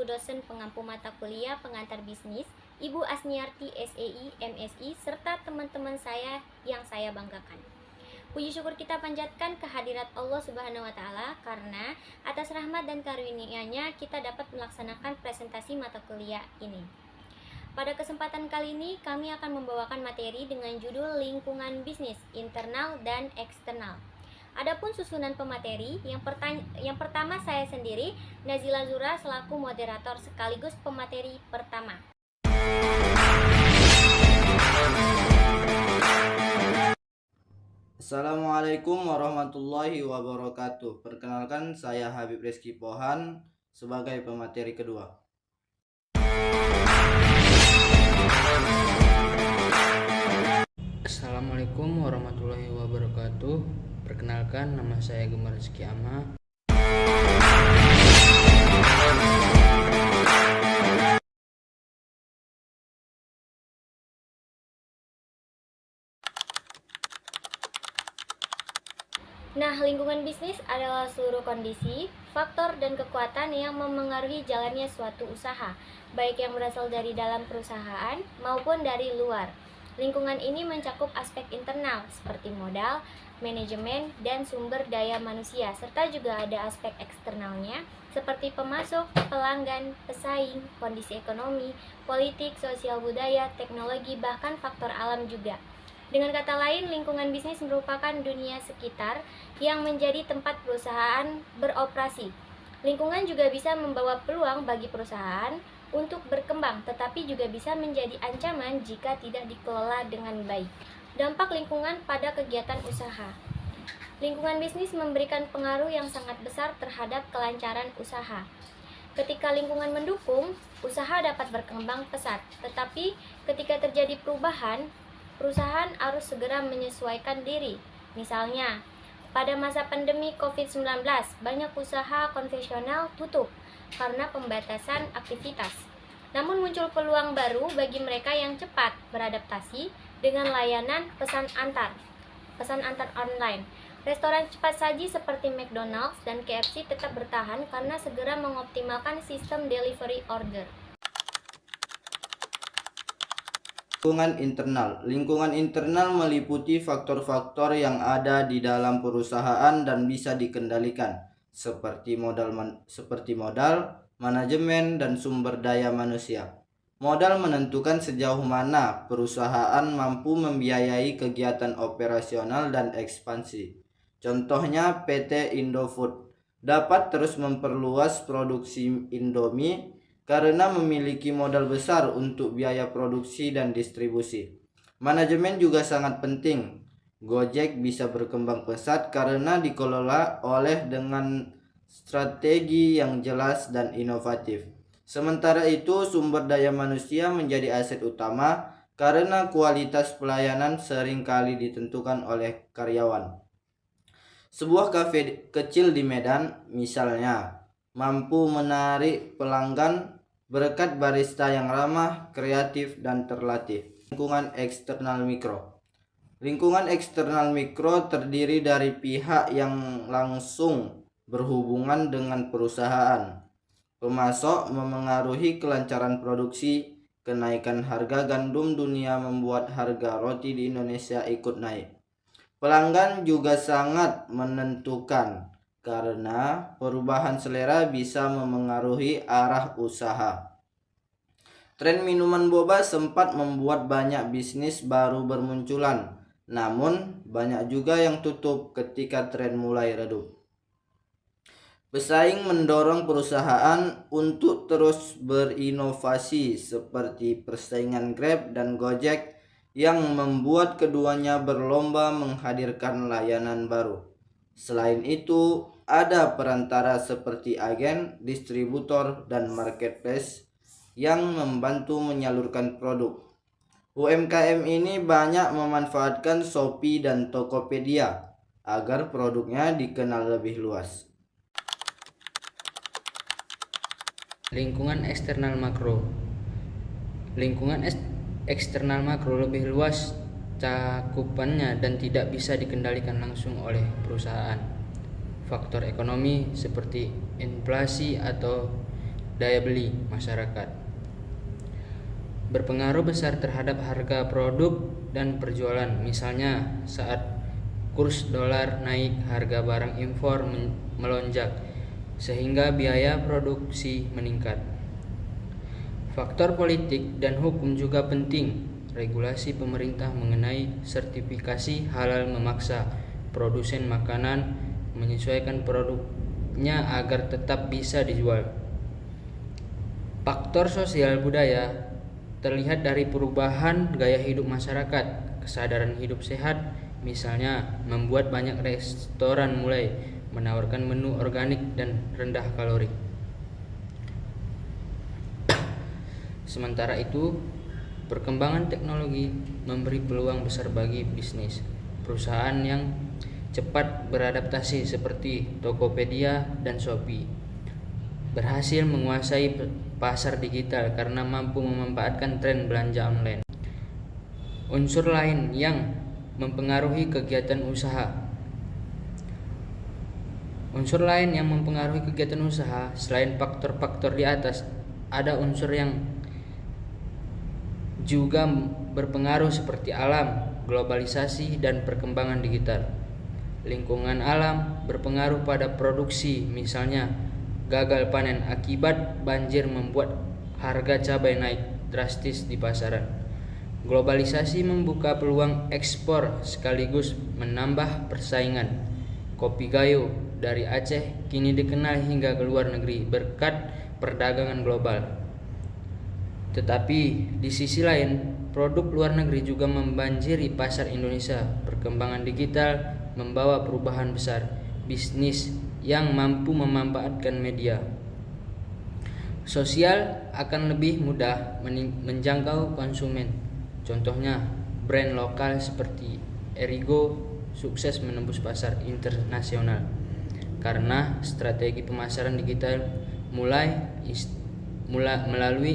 Ibu dosen pengampu mata kuliah pengantar bisnis, Ibu Asniarti SEI, MSI, serta teman-teman saya yang saya banggakan. Puji syukur kita panjatkan kehadirat Allah Subhanahu wa Ta'ala, karena atas rahmat dan karunia-Nya kita dapat melaksanakan presentasi mata kuliah ini. Pada kesempatan kali ini kami akan membawakan materi dengan judul lingkungan bisnis internal dan eksternal. Adapun susunan pemateri, yang pertama saya sendiri, Nazila Zura, selaku moderator sekaligus pemateri pertama. Assalamualaikum warahmatullahi wabarakatuh. Perkenalkan, saya Habib Rizky Pohan sebagai pemateri kedua. Assalamualaikum warahmatullahi wabarakatuh. Perkenalkan, nama saya Gemar Rizky Ama. Nah, lingkungan bisnis adalah seluruh kondisi, faktor, dan kekuatan yang memengaruhi jalannya suatu usaha, baik yang berasal dari dalam perusahaan maupun dari luar. Lingkungan ini mencakup aspek internal seperti modal, manajemen, dan sumber daya manusia, serta juga ada aspek eksternalnya seperti pemasok, pelanggan, pesaing, kondisi ekonomi, politik, sosial budaya, teknologi, bahkan faktor alam juga. Dengan kata lain, lingkungan bisnis merupakan dunia sekitar yang menjadi tempat perusahaan beroperasi. Lingkungan juga bisa membawa peluang bagi perusahaan untuk berkembang, tetapi juga bisa menjadi ancaman jika tidak dikelola dengan baik. Dampak lingkungan pada kegiatan usaha. Lingkungan bisnis memberikan pengaruh yang sangat besar terhadap kelancaran usaha. Ketika lingkungan mendukung, usaha dapat berkembang pesat. Tetapi ketika terjadi perubahan, perusahaan harus segera menyesuaikan diri. Misalnya, pada masa pandemi COVID-19, banyak usaha konvensional tutup karena pembatasan aktivitas. Namun muncul peluang baru bagi mereka yang cepat beradaptasi dengan layanan pesan antar online. Restoran cepat saji seperti McDonald's dan KFC tetap bertahan karena segera mengoptimalkan sistem delivery order. Lingkungan internal meliputi faktor-faktor yang ada di dalam perusahaan dan bisa dikendalikan, seperti modal, manajemen, dan sumber daya manusia. Modal menentukan sejauh mana perusahaan mampu membiayai kegiatan operasional dan ekspansi. Contohnya, PT Indofood dapat terus memperluas produksi Indomie karena memiliki modal besar untuk biaya produksi dan distribusi. Manajemen juga sangat penting. Gojek bisa berkembang pesat karena dikelola oleh dengan strategi yang jelas dan inovatif. Sementara itu, sumber daya manusia menjadi aset utama karena kualitas pelayanan seringkali ditentukan oleh karyawan. Sebuah kafe kecil di Medan, misalnya, mampu menarik pelanggan berkat barista yang ramah, kreatif, dan terlatih. Lingkungan eksternal mikro. Lingkungan eksternal mikro terdiri dari pihak yang langsung berhubungan dengan perusahaan. Pemasok memengaruhi kelancaran produksi. Kenaikan harga gandum dunia membuat harga roti di Indonesia ikut naik. Pelanggan juga sangat menentukan karena perubahan selera bisa memengaruhi arah usaha. Tren minuman boba sempat membuat banyak bisnis baru bermunculan, namun banyak juga yang tutup ketika tren mulai redup. Pesaing mendorong perusahaan untuk terus berinovasi seperti persaingan Grab dan Gojek yang membuat keduanya berlomba menghadirkan layanan baru. Selain itu, ada perantara seperti agen, distributor, dan marketplace yang membantu menyalurkan produk. UMKM ini banyak memanfaatkan Shopee dan Tokopedia agar produknya dikenal lebih luas. Lingkungan eksternal makro. Lingkungan eksternal makro lebih luas cakupannya dan tidak bisa dikendalikan langsung oleh perusahaan. Faktor ekonomi seperti inflasi atau daya beli masyarakat. Berpengaruh besar terhadap harga produk dan perjualan. Misalnya saat kurs dolar naik, harga barang impor melonjak sehingga biaya produksi meningkat. Faktor politik dan hukum juga penting. Regulasi pemerintah mengenai sertifikasi halal memaksa produsen makanan menyesuaikan produknya agar tetap bisa dijual. Faktor sosial budaya terlihat dari perubahan gaya hidup masyarakat, kesadaran hidup sehat, misalnya membuat banyak restoran mulai menawarkan menu organik dan rendah kalori. Sementara itu, perkembangan teknologi memberi peluang besar bagi bisnis. Perusahaan yang cepat beradaptasi seperti Tokopedia dan Shopee berhasil menguasai pasar digital karena mampu memanfaatkan tren belanja online. Unsur lain yang mempengaruhi kegiatan usaha. Selain faktor-faktor di atas, ada unsur yang juga berpengaruh seperti alam, globalisasi, dan perkembangan digital. Lingkungan alam berpengaruh pada produksi, misalnya gagal panen akibat banjir membuat harga cabai naik drastis di pasaran. Globalisasi membuka peluang ekspor sekaligus menambah persaingan. Kopi Gayo dari Aceh kini dikenal hingga ke luar negeri berkat perdagangan global. Tetapi di sisi lain, produk luar negeri juga membanjiri pasar Indonesia. Perkembangan digital membawa perubahan besar. Bisnis yang mampu memanfaatkan media sosial akan lebih mudah menjangkau konsumen. Contohnya, brand lokal seperti Erigo sukses menembus pasar internasional karena strategi pemasaran digital melalui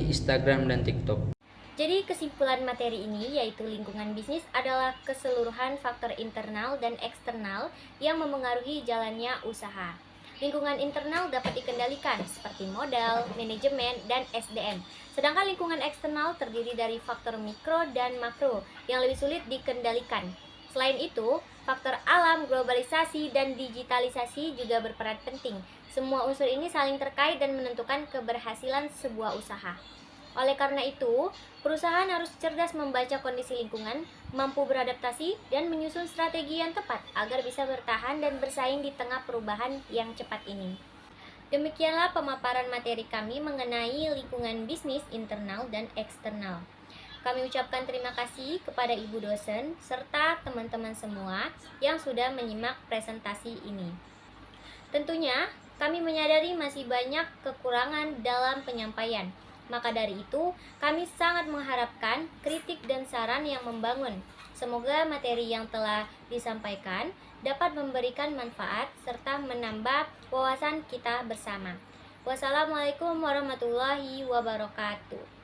Instagram dan TikTok. Jadi kesimpulan materi ini yaitu lingkungan bisnis adalah keseluruhan faktor internal dan eksternal yang memengaruhi jalannya usaha. Lingkungan internal dapat dikendalikan seperti modal, manajemen, dan SDM. Sedangkan lingkungan eksternal terdiri dari faktor mikro dan makro yang lebih sulit dikendalikan. Selain itu, faktor alam, globalisasi, dan digitalisasi juga berperan penting. Semua unsur ini saling terkait dan menentukan keberhasilan sebuah usaha. Oleh karena itu, perusahaan harus cerdas membaca kondisi lingkungan, mampu beradaptasi, dan menyusun strategi yang tepat agar bisa bertahan dan bersaing di tengah perubahan yang cepat ini. Demikianlah pemaparan materi kami mengenai lingkungan bisnis internal dan eksternal. Kami ucapkan terima kasih kepada Ibu dosen serta teman-teman semua yang sudah menyimak presentasi ini. Tentunya, kami menyadari masih banyak kekurangan dalam penyampaian. Maka dari itu, kami sangat mengharapkan kritik dan saran yang membangun. Semoga materi yang telah disampaikan dapat memberikan manfaat serta menambah wawasan kita bersama. Wassalamualaikum warahmatullahi wabarakatuh.